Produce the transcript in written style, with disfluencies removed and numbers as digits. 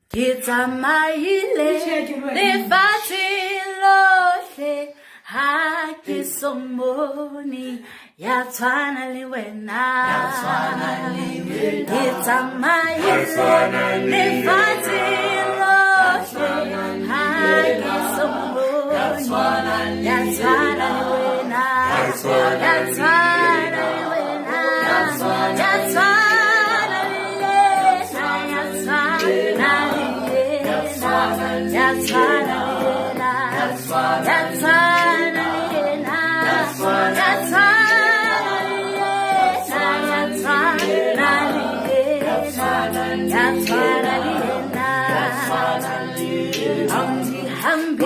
Kitamaile lefatsilohle ha ke somoni ya tshwana le wena Kitamaile lefatsilohle ha ke somoni ya tshwana le wena ya tshwana le wena ya tshwana I'm